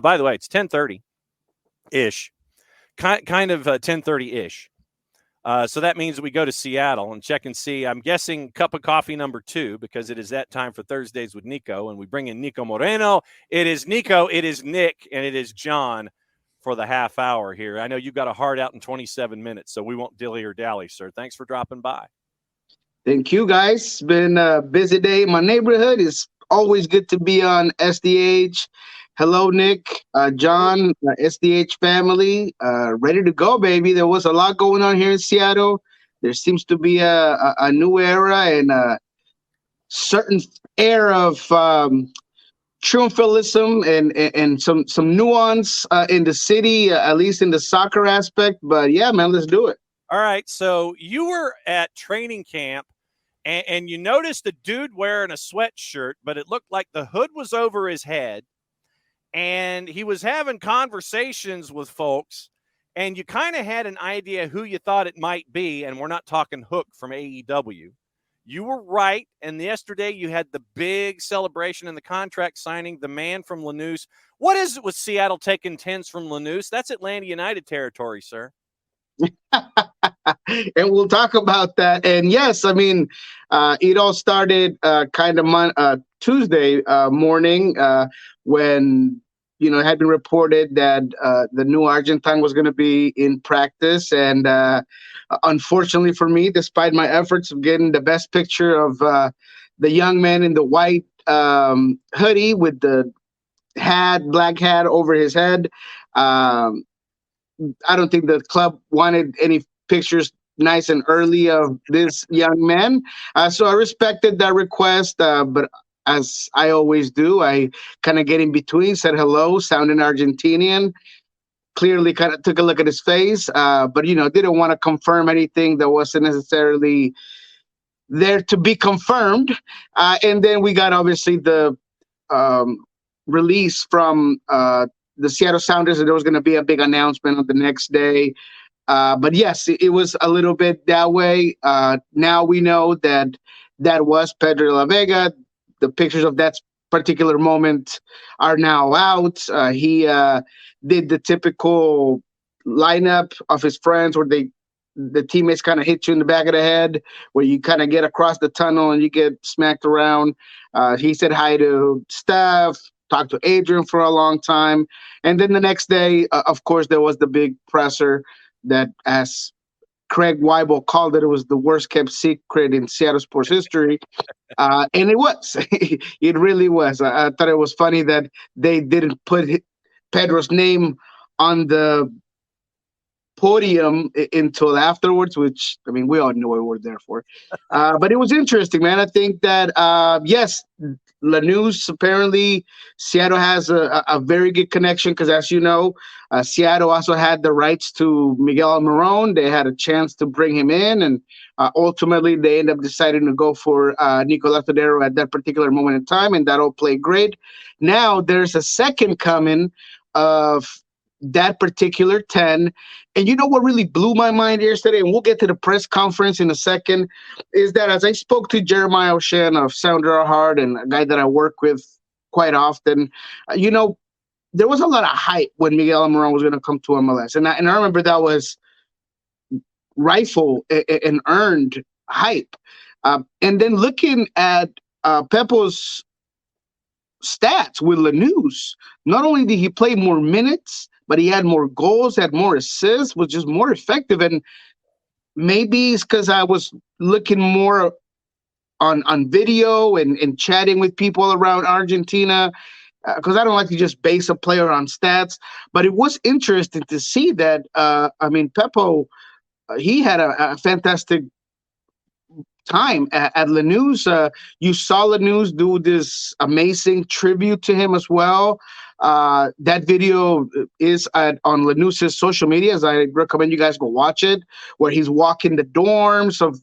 By the way, it's 10:30-ish, kind of 10:30-ish. So that means we go to Seattle and check and see. I'm guessing cup of coffee number 2 because it is that time for Thursdays with Niko, and we bring in Niko Moreno. It is Niko, it is Nick, and it is Jon for the half hour here. I know you've got a hard out in 27 minutes, so we won't dilly or dally, sir. Thanks for dropping by. Thank you, guys. It's been a busy day in my neighborhood. It's always good to be on SDH. Hello, Nick, Jon, SDH family. Ready to go, baby. There was a lot going on here in Seattle. There seems to be a new era and a certain air of triumphalism and some nuance in the city, at least in the soccer aspect. But yeah, man, let's do it. All right. So you were at training camp and you noticed a dude wearing a sweatshirt, but it looked like the hood was over his head. And he was having conversations with folks, and you kind of had an idea who you thought it might be, and we're not talking Hook from AEW. You were right, and yesterday you had the big celebration and the contract signing, the man from Lanús. What is it with Seattle taking 10s from Lanús? That's Atlanta United territory, sir. And we'll talk about that. And yes, I mean, it all started kind of Tuesday morning when, it had been reported that the new Argentine was going to be in practice. And unfortunately for me, despite my efforts of getting the best picture of the young man in the white hoodie with the black hat over his head, I don't think the club wanted any pictures nice and early of this young man. So I respected that request, but as I always do, I kind of get in between, said hello, sounding Argentinian, clearly kind of took a look at his face, but, didn't want to confirm anything that wasn't necessarily there to be confirmed. And then we got, obviously, the release from the Seattle Sounders that there was going to be a big announcement on the next day. But yes, it was a little bit that way. Now we know that was Pedro de la Vega. The pictures of that particular moment are now out. He did the typical lineup of his friends where the teammates kind of hit you in the back of the head, where you kind of get across the tunnel and you get smacked around. He said hi to Steph, talked to Adrian for a long time. And then the next day, of course, there was the big presser that, as Craig Weibel called it, it was the worst kept secret in Seattle sports history. And it was. It really was. I thought it was funny that they didn't put Pedro's name on the podium until afterwards, which, I mean, we all know what we're there for. But it was interesting, man. I think that, yes, Lanús, apparently Seattle has a very good connection because, as you know, Seattle also had the rights to Miguel Almirón. They had a chance to bring him in, and ultimately they ended up deciding to go for Nicolás Todero at that particular moment in time, and that all played great. Now there's a second coming of that particular 10. And you know what really blew my mind yesterday, and we'll get to the press conference in a second, is that as I spoke to Jeremiah O'Shan of Sounder Our Heart, and a guy that I work with quite often, there was a lot of hype when Miguel Almirón was going to come to MLS. And I remember that was rightful and earned hype. And then looking at Pepo's stats with Lanús, not only did he play more minutes, but he had more goals, had more assists, was just more effective. And maybe it's because I was looking more on video and chatting with people around Argentina, because I don't like to just base a player on stats. But it was interesting to see that, Pepo, he had a fantastic time at Lanús. You saw Lanús do this amazing tribute to him as well. That video is on Lanús's social media, as I recommend you guys go watch it, where he's walking the dorms of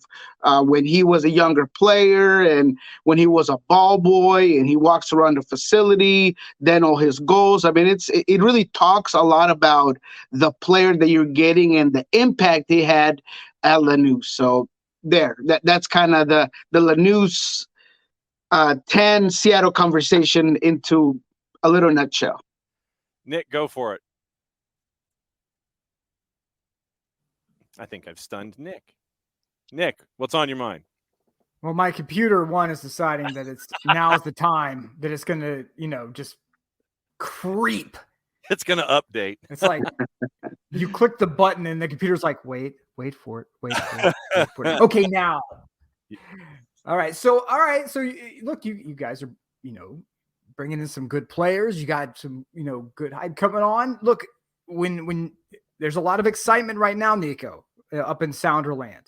when he was a younger player and when he was a ball boy, and he walks around the facility, then all his goals. I mean, it really talks a lot about the player that you're getting and the impact he had at Lanús. So that's kind of the Lanús 10 Seattle conversation into a little nutshell. Nick, go for it. I think I've stunned Nick. Nick, what's on your mind? Well, my computer one is deciding that it's now's the time that it's going to, just creep. It's going to update. It's like you click the button and the computer's like, wait for it. Wait for it. Okay, now. All right. So look, you guys are, bringing in some good players. You got some, good hype coming on. Look, when there's a lot of excitement right now, Niko, up in Sounderland,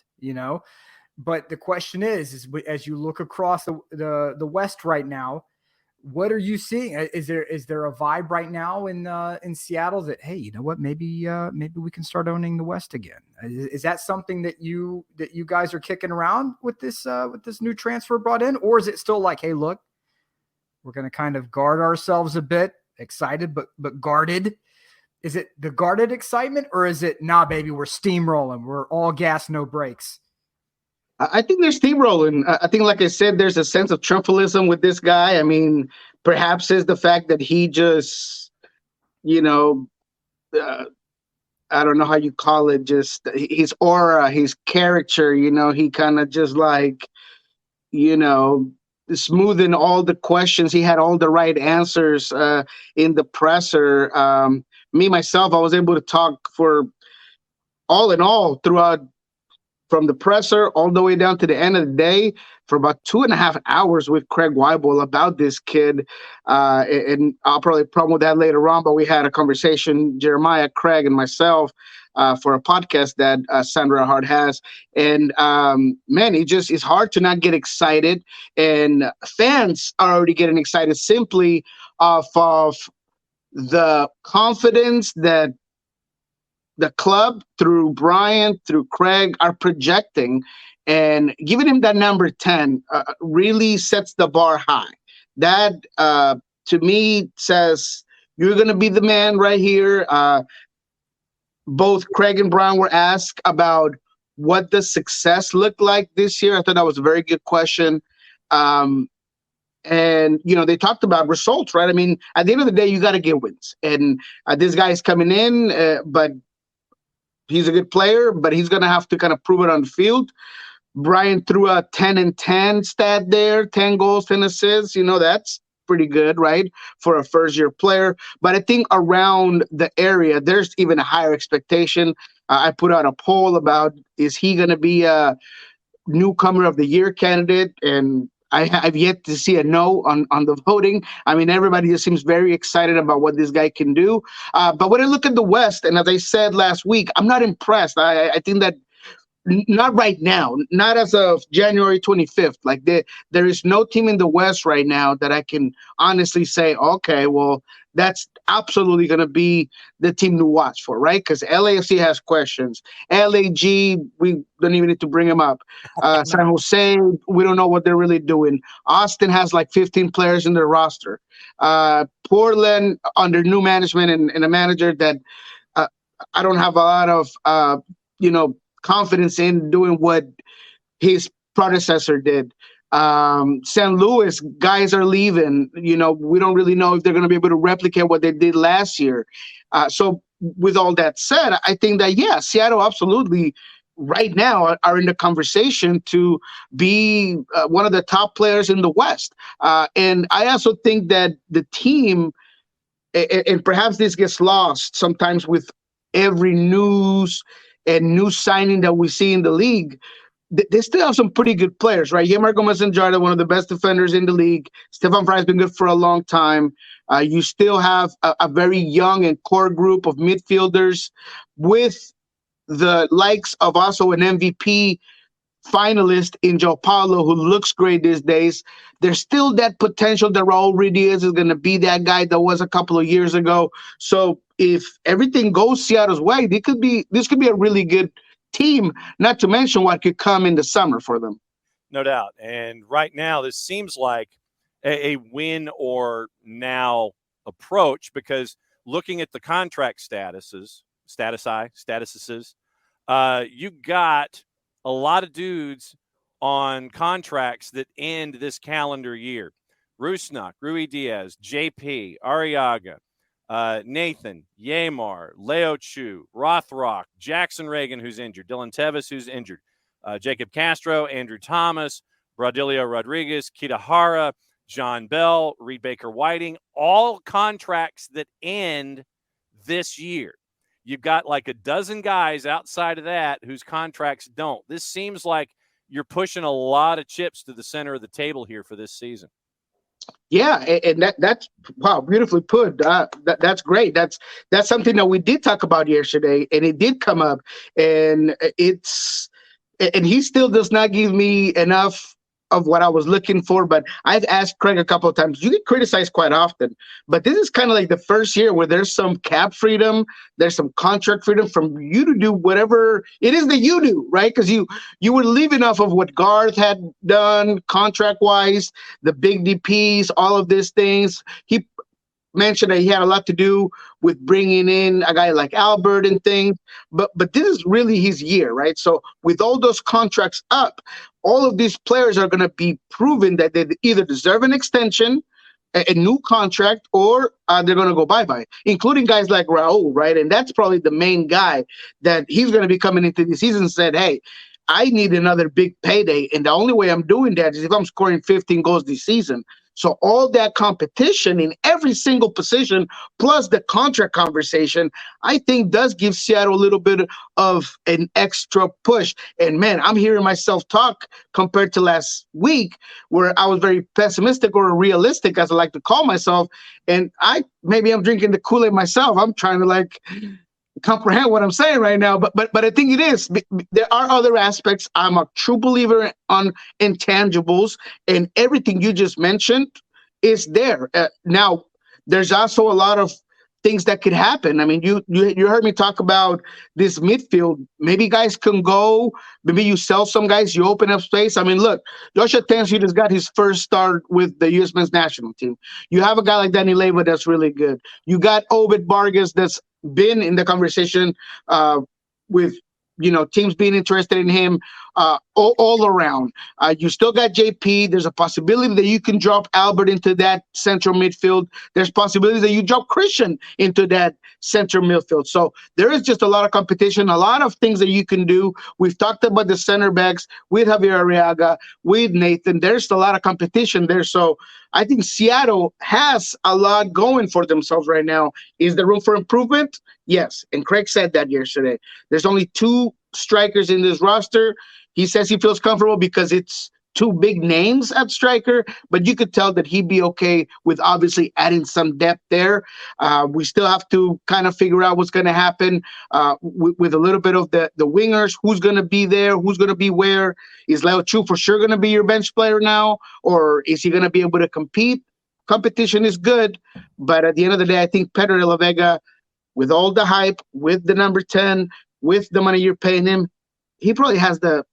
but the question is as you look across the West right now, what are you seeing? Is there a vibe right now in Seattle that, hey, you know what, maybe we can start owning the West again? Is that something that you guys are kicking around with this new transfer brought in, or is it still like, hey, look, we're going to kind of guard ourselves a bit, excited but guarded? Is it the guarded excitement, or is it, nah, baby, we're steamrolling, we're all gas, no brakes? I think they're steamrolling. I think, like I said, there's a sense of triumphalism with this guy. I mean, perhaps is the fact that he just, I don't know how you call it, just his aura, his character, he kind of just like, smoothing all the questions. He had all the right answers in the presser. Me, myself, I was able to talk for all in all throughout, from the presser all the way down to the end of the day, for about 2.5 hours with Craig Weibel about this kid. And I'll probably promote that later on, but we had a conversation, Jeremiah, Craig, and myself, for a podcast that Sandra Hart has. And man, it's hard to not get excited. And fans are already getting excited simply off of the confidence that the club, through Brian, through Craig, are projecting, and giving him that number 10 really sets the bar high. That, to me, says you're going to be the man right here. Both Craig and Brian were asked about what does success look like this year. I thought that was a very good question. And, they talked about results, right? I mean, at the end of the day, you got to get wins. And this guy is coming in, but he's a good player, but he's going to have to kind of prove it on the field. Brian threw a 10-10 stat there, 10 goals, 10 assists. That's pretty good, right, for a first-year player. But I think around the area, there's even a higher expectation. I put out a poll about, is he going to be a newcomer of the year candidate? And I've yet to see a no on the voting. I mean, everybody just seems very excited about what this guy can do. But when I look at the West, and as I said last week, I'm not impressed. I think that not right now, not as of January 25th. Like there is no team in the West right now that I can honestly say, okay, well, that's absolutely going to be the team to watch for, right? Because LAFC has questions. LAG, we don't even need to bring them up. San Jose, we don't know what they're really doing. Austin has like 15 players in their roster. Portland, under new management and a manager that I don't have a lot of, confidence in doing what his predecessor did. St. Louis, guys are leaving. We don't really know if they're going to be able to replicate what they did last year. So with all that said, I think that, yeah, Seattle absolutely right now are in the conversation to be one of the top players in the West. And I also think that the team, and perhaps this gets lost sometimes with every news and new signing that we see in the league, they still have some pretty good players, right? Yemar Gomez-Andrade, one of the best defenders in the league. Stefan Frey has been good for a long time. You still have a very young and core group of midfielders with the likes of also an MVP finalist in Joe Paulo, who looks great these days. There's still that potential that Raul Ruiz is going to be that guy that was a couple of years ago. So if everything goes Seattle's way, this could be a really good team, not to mention what could come in the summer for them. No doubt. And right now, this seems like a win or now approach, because looking at the contract statuses, you got a lot of dudes on contracts that end this calendar year. Rusnak, Rui Diaz, JP, Arriaga, Nathan, Yamar, Leo Chu, Rothrock, Jackson Reagan, who's injured, Dylan Tevis, who's injured, Jacob Castro, Andrew Thomas, Bradilio Rodriguez, Kitahara, John Bell, Reed Baker Whiting, all contracts that end this year. You've got like a dozen guys outside of that whose contracts don't. This seems like you're pushing a lot of chips to the center of the table here for this season. Yeah, and that's wow, beautifully put. That's great. That's something that we did talk about yesterday, and it did come up, and he still does not give me enough of what I was looking for. But I've asked Craig a couple of times. You get criticized quite often, but this is kind of like the first year where there's some cap freedom, there's some contract freedom from you to do whatever it is that you do, right? Because you were leaving off of what Garth had done contract-wise, the big DPs, all of these things. He mentioned that he had a lot to do with bringing in a guy like Albert and things, but this is really his year, right? So with all those contracts up, all of these players are going to be proven that they either deserve an extension, a new contract, or they're going to go bye-bye, including guys like Raul, right? And that's probably the main guy that he's going to be coming into the season and said, hey, I need another big payday, and the only way I'm doing that is if I'm scoring 15 goals this season. So all that competition in every single position, plus the contract conversation, I think does give Seattle a little bit of an extra push. And man, I'm hearing myself talk compared to last week where I was very pessimistic or realistic, as I like to call myself. And maybe I'm drinking the Kool-Aid myself. I'm trying to like comprehend what I'm saying right now, but I think it is. There are other aspects. I'm a true believer on intangibles, and everything you just mentioned is there. Now, there's also a lot of things that could happen. I mean, you heard me talk about this midfield. Maybe guys can go. Maybe you sell some guys. You open up space. I mean, look, Joshua Tensley just got his first start with the U.S. men's national team. You have a guy like Danny Leyva that's really good. You got Obed Vargas that's been in the conversation with teams being interested in him all around. You still got JP. There's a possibility that you can drop Albert into that central midfield. There's possibilities that you drop Christian into that central midfield. So there is just a lot of competition, a lot of things that you can do. We've talked about the center backs with Javier Arriaga, with Nathan. There's a lot of competition there. So I think Seattle has a lot going for themselves right now. Is there room for improvement? Yes. And Craig said that yesterday. There's only 2 strikers in this roster. He says he feels comfortable because it's 2 big names at striker, but you could tell that he'd be okay with obviously adding some depth there. We still have to kind of figure out what's going to happen with a little bit of the wingers. Who's going to be there? Who's going to be where? Is Leo Chu for sure going to be your bench player now, or is he going to be able to compete? Competition is good, but at the end of the day, I think Pedro de la Vega, with all the hype, with the number 10, with the money you're paying him, he probably has the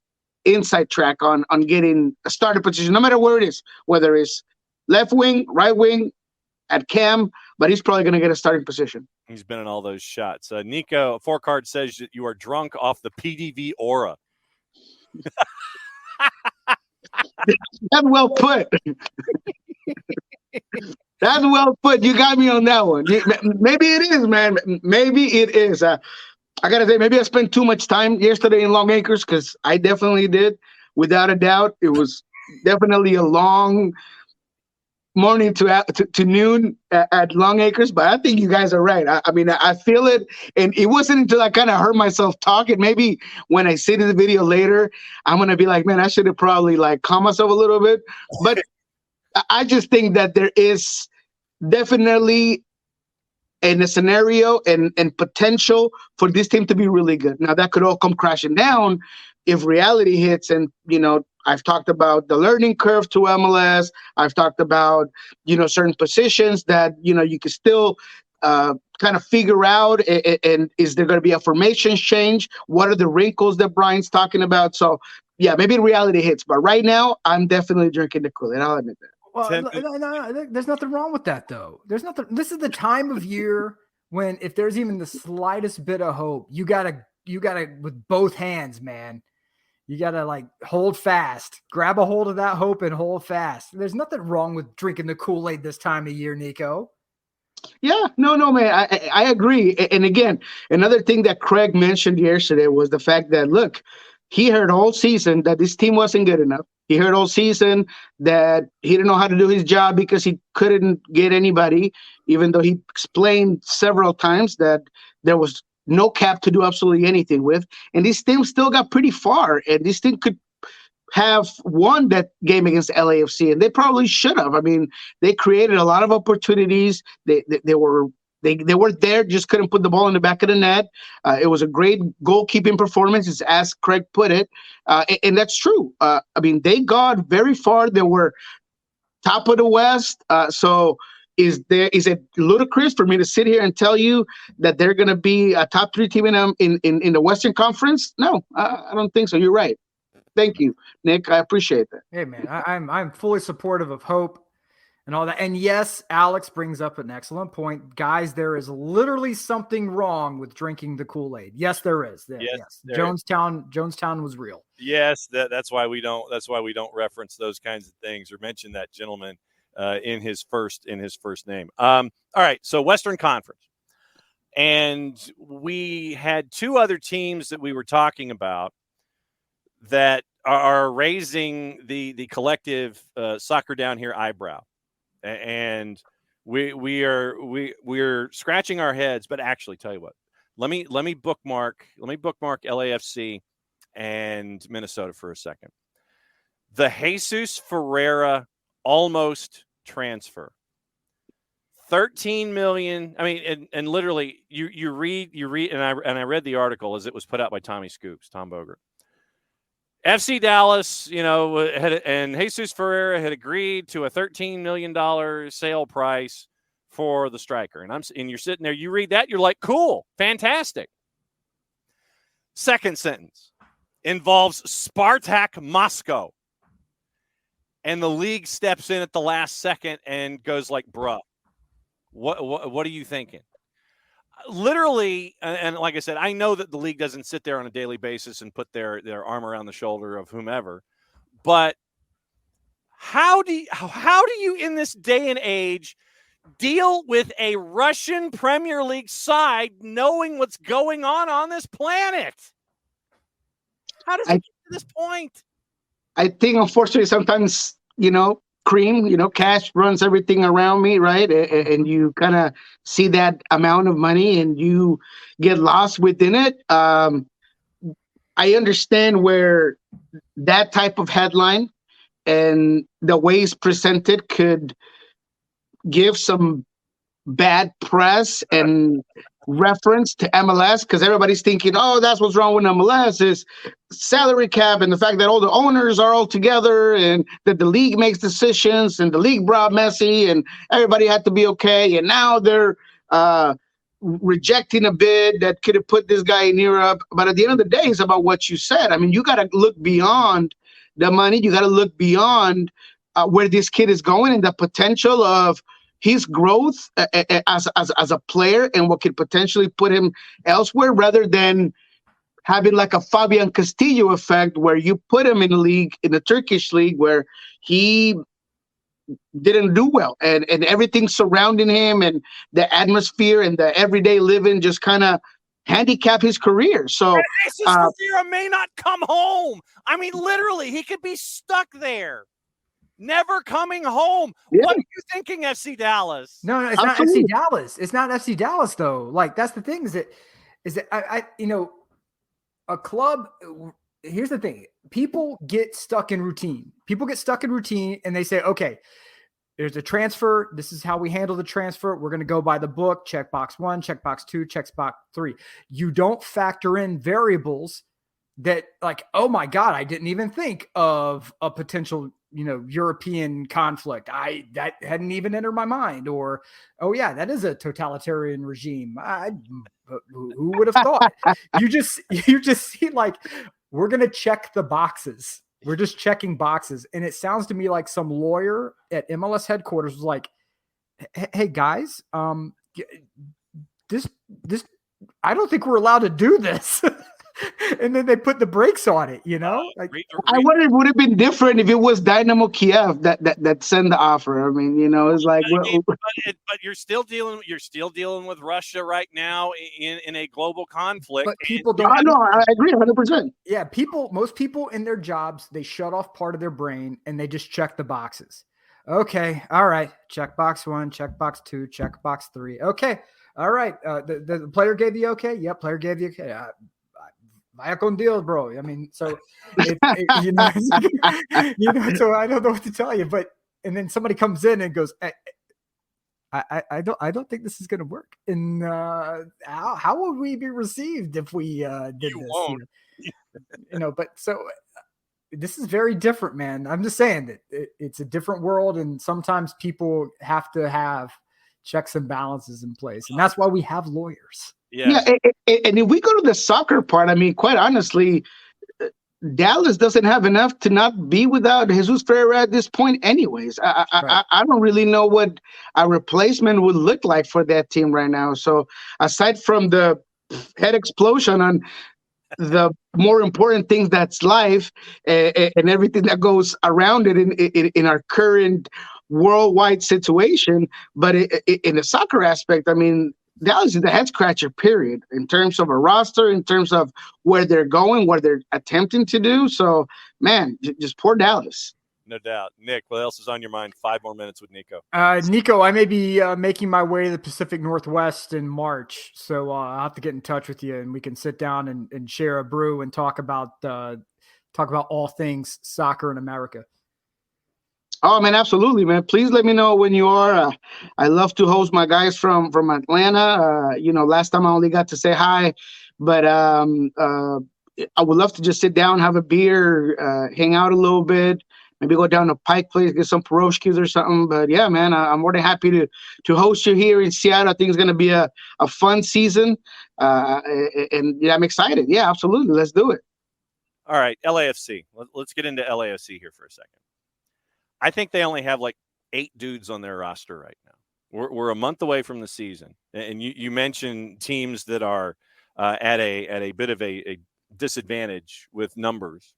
inside track on getting a starting position, no matter where it is, whether it's left wing, right wing, at cam, but he's probably going to get a starting position. He's been in all those shots. Niko, 4Card says that you are drunk off the PDV aura. That's well put. That's well put. You got me on that one. Maybe it is, man. Maybe it is. I got to say, maybe I spent too much time yesterday in Long Acres, because I definitely did. Without a doubt, it was definitely a long morning to noon at Long Acres, but I think you guys are right. I mean, I feel it, and it wasn't until I kind of heard myself talking. Maybe when I see the video later, I'm going to be like, man, I should have probably like calmed myself a little bit. But I just think that there is definitely in a scenario and potential for this team to be really good. Now, that could all come crashing down if reality hits. And, I've talked about the learning curve to MLS. I've talked about, certain positions that, you can still kind of figure out. And is there going to be a formation change? What are the wrinkles that Brian's talking about? So, yeah, maybe reality hits. But right now, I'm definitely drinking the Kool-Aid. I'll admit that. Well, no, there's nothing wrong with that, though. There's nothing. This is the time of year when, if there's even the slightest bit of hope, you gotta with both hands, man. You gotta like hold fast, grab a hold of that hope and hold fast. There's nothing wrong with drinking the Kool-Aid this time of year, Niko. Yeah, no, man. I agree. And again, another thing that Craig mentioned yesterday was the fact that, look, he heard all season that this team wasn't good enough. He heard all season that he didn't know how to do his job because he couldn't get anybody, even though he explained several times that there was no cap to do absolutely anything with. And this team still got pretty far, and this team could have won that game against LAFC, and they probably should have. I mean, they created a lot of opportunities. They were there, just couldn't put the ball in the back of the net. It was a great goalkeeping performance, as Craig put it, and that's true. I mean, they got very far. They were top of the West. So is it ludicrous for me to sit here and tell you that they're going to be a top 3 team in the Western Conference? No, I don't think so. You're right. Thank you, Nick. I appreciate that. Hey, man, I'm fully supportive of hope and all that. And yes, Alex brings up an excellent point. Guys, there is literally something wrong with drinking the Kool-Aid. Yes, there is. Yes. Jonestown was real. Yes, that's why we don't reference those kinds of things or mention that gentleman in his first name. All right, so Western Conference. And we had 2 other teams that we were talking about that are raising the collective soccer down here eyebrow, and we're scratching our heads. But actually, tell you what, let me bookmark LAFC and Minnesota for a second. The Jesus Ferreira almost transfer, $13 million. I mean, and literally, you read, and I read the article as it was put out by Tom Bogert. FC Dallas, and Jesus Ferreira had agreed to a $13 million sale price for the striker. And you're sitting there, you read that, you're like, cool, fantastic. Second sentence involves Spartak Moscow. And the league steps in at the last second and goes like, bruh, what are you thinking? Literally, and like I said, I know that the league doesn't sit there on a daily basis and put their arm around the shoulder of whomever, but how do you in this day and age deal with a Russian Premier League side knowing what's going on this planet? How does it get to this point? I think, unfortunately, sometimes, cream, cash runs everything around me, right? And you kind of see that amount of money and you get lost within it. I understand where that type of headline and the way it's presented could give some bad press and reference to MLS, because everybody's thinking, oh, that's what's wrong with MLS is salary cap and the fact that all the owners are all together and that the league makes decisions and the league brought Messi and everybody had to be okay. And now they're rejecting a bid that could have put this guy in Europe. But at the end of the day, it's about what you said. I mean, you got to look beyond the money. You got to look beyond where this kid is going and the potential of his growth as a player and what could potentially put him elsewhere, rather than having like a Fabian Castillo effect where you put him in the Turkish league where he didn't do well and everything surrounding him and the atmosphere and the everyday living just kind of handicap his career. So Castillo may not come home. I mean, literally, he could be stuck there. Never coming home. Yeah. What are you thinking, FC Dallas? No, it's Absolutely. Not FC Dallas. It's not FC Dallas, though. Like, that's the thing is that I a club. Here's the thing: people get stuck in routine. And they say, okay, there's a transfer. This is how we handle the transfer. We're going to go by the book. Check box 1, check box 2, check box 3. You don't factor in variables that, like, oh my God, I didn't even think of a potential European conflict. That hadn't even entered my mind. Or, oh yeah, that is a totalitarian regime. Who would have thought? You just see, like, we're going to check the boxes. We're just checking boxes. And it sounds to me like some lawyer at MLS headquarters was like, hey guys, this, I don't think we're allowed to do this. and then they put the brakes on it, like I wonder if it would have been different if it was Dynamo Kiev that sent the offer. I mean, it's like, but you're still dealing with Russia right now in a global conflict. But people don't. I know. I agree 100%. Yeah, most people in their jobs, they shut off part of their brain and they just check the boxes. Okay, all right. Check box 1, check box 2, check box 3. Okay, all right. The player gave you okay. Yeah, player gave you okay. Vaya con Dios, bro. I mean, so so I don't know what to tell you. And then somebody comes in and goes, I don't think this is going to work. And how would we be received if we did this? Won't. But so this is very different, man. I'm just saying that it's a different world, and sometimes people have to have checks and balances in place, and that's why we have lawyers. Yeah. And if we go to the soccer part, I mean, quite honestly, Dallas doesn't have enough to not be without Jesus Ferreira at this point anyways. I don't really know what a replacement would look like for that team right now. So aside from the head explosion on the more important things, that's life and everything that goes around it in our current worldwide situation. But in the soccer aspect, I mean, Dallas is the head scratcher, period, in terms of a roster, in terms of where they're going, what they're attempting to do. So, man, just poor Dallas. No doubt. Nick, what else is on your mind? 5 more minutes with Niko. Niko, I may be making my way to the Pacific Northwest in March, so I'll have to get in touch with you, and we can sit down and share a brew and talk about all things soccer in America. Oh, man, absolutely, man. Please let me know when you are. I love to host my guys from Atlanta. Last time I only got to say hi, but I would love to just sit down, have a beer, hang out a little bit, maybe go down to Pike Place, get some pierogies or something. But yeah, man, I'm more than happy to host you here in Seattle. I think it's going to be a fun season, and yeah, I'm excited. Yeah, absolutely. Let's do it. All right, LAFC. Let's get into LAFC here for a second. I think they only have like 8 dudes on their roster right now. We're a month away from the season, and you mentioned teams that are at a bit of a disadvantage with numbers.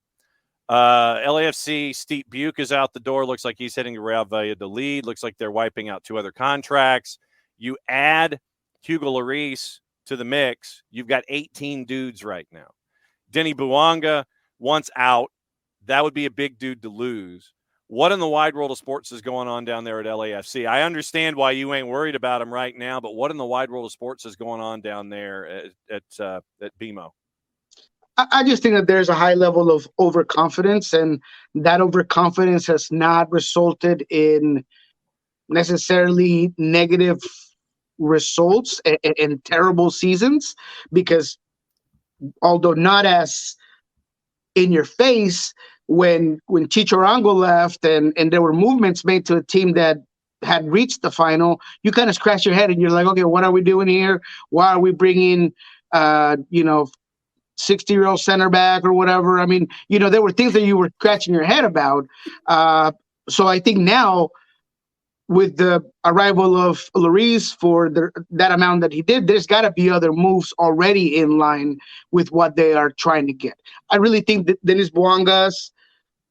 LAFC, Steve Buke is out the door. Looks like he's heading to Real Valladolid. Looks like they're wiping out 2 other contracts. You add Hugo Lloris to the mix, you've got 18 dudes right now. Denny Bouanga, once out, that would be a big dude to lose. What in the wide world of sports is going on down there at LAFC? I understand why you ain't worried about him right now, but what in the wide world of sports is going on down there at BMO? I just think that there's a high level of overconfidence, and that overconfidence has not resulted in necessarily negative results and terrible seasons, because although not as in your face, when Chicho Arango left and there were movements made to a team that had reached the final, you kind of scratch your head and you're like, okay, what are we doing here? Why are we bringing, 60-year-old center back or whatever? I mean, there were things that you were scratching your head about. So I think now, with the arrival of Lloris for that amount that he did, there's got to be other moves already in line with what they are trying to get. I really think that Dennis Bouanga's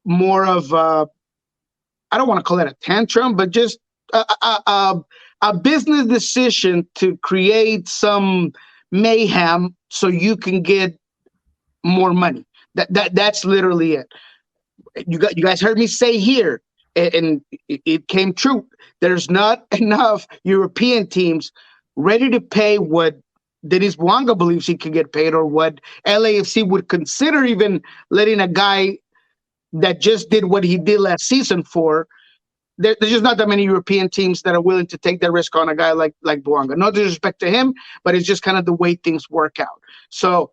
more of I don't want to call it a tantrum, but just a business decision to create some mayhem so you can get more money. That's literally it. You guys heard me say here, and it came true. There's not enough European teams ready to pay what Dennis Bouanga believes he can get paid, or what LAFC would consider even letting a guy that just did what he did last season for. There's just not that many European teams that are willing to take that risk on a guy like Bouanga. No disrespect to him, but it's just kind of the way things work out. So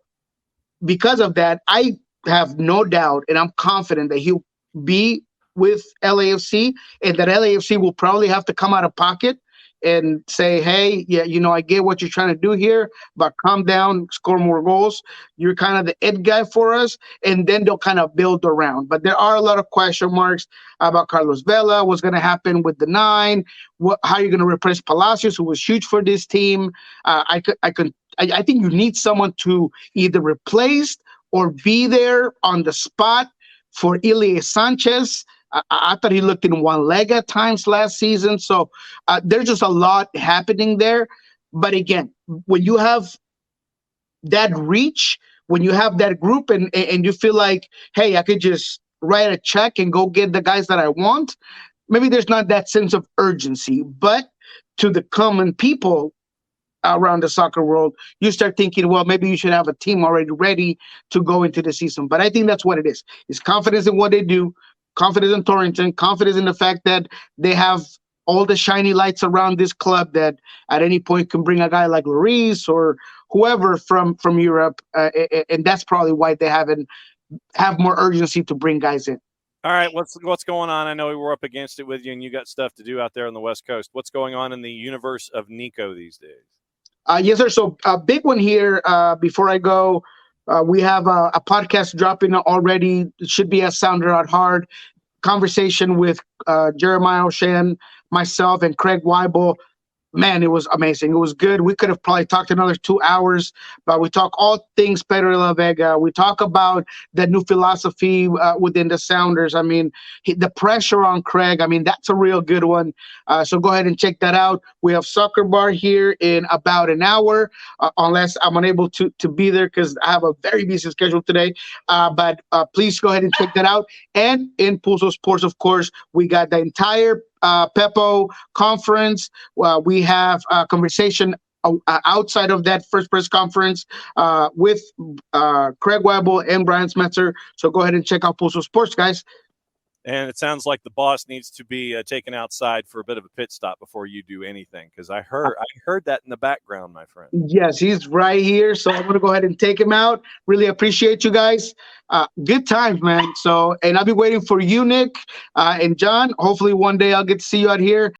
because of that, I have no doubt, and I'm confident that he'll be with LAFC, and that LAFC will probably have to come out of pocket and say, hey, yeah, I get what you're trying to do here, but calm down, score more goals. You're kind of the it guy for us, and then they'll kind of build around. But there are a lot of question marks about Carlos Vela, what's going to happen with the 9, how are you going to replace Palacios, who was huge for this team. I think you need someone to either replace or be there on the spot for Ilie Sanchez. I thought he looked in one leg at times last season. So there's just a lot happening there. But again, when you have that reach, when you have that group and you feel like, hey, I could just write a check and go get the guys that I want, maybe there's not that sense of urgency. But to the common people around the soccer world, you start thinking, well, maybe you should have a team already ready to go into the season. But I think that's what it is. It's confidence in what they do, confidence in Torrington, confidence in the fact that they have all the shiny lights around this club that at any point can bring a guy like Lloris or whoever from Europe. And that's probably why they have more urgency to bring guys in. All right, what's going on? I know we were up against it with you, and you got stuff to do out there on the West Coast. What's going on in the universe of Niko these days? Yes, sir. So a big one here before I go. We have a podcast dropping already. It should be a Sounder Out Hard conversation with Jeremiah O'Shan, myself, and Craig Weibel. Man, it was amazing. It was good. We could have probably talked another 2 hours, but we talk all things Pedro de la Vega. We talk about the new philosophy within the Sounders. I mean, the pressure on Craig. I mean, that's a real good one. So go ahead and check that out. We have Soccer Bar here in about an hour, unless I'm unable to be there because I have a very busy schedule today. But please go ahead and check that out. And in Pulso Sports, of course, we got the entire Pepo conference. We have a conversation outside of that first press conference with Craig Weibel and Brian Smetzer. So go ahead and check out Pulso Sports, guys. And it sounds like the boss needs to be taken outside for a bit of a pit stop before you do anything, because I heard that in the background, my friend. Yes, he's right here. So I'm going to go ahead and take him out. Really appreciate you guys. Good times, man. So, and I'll be waiting for you, Nick and John. Hopefully one day I'll get to see you out here.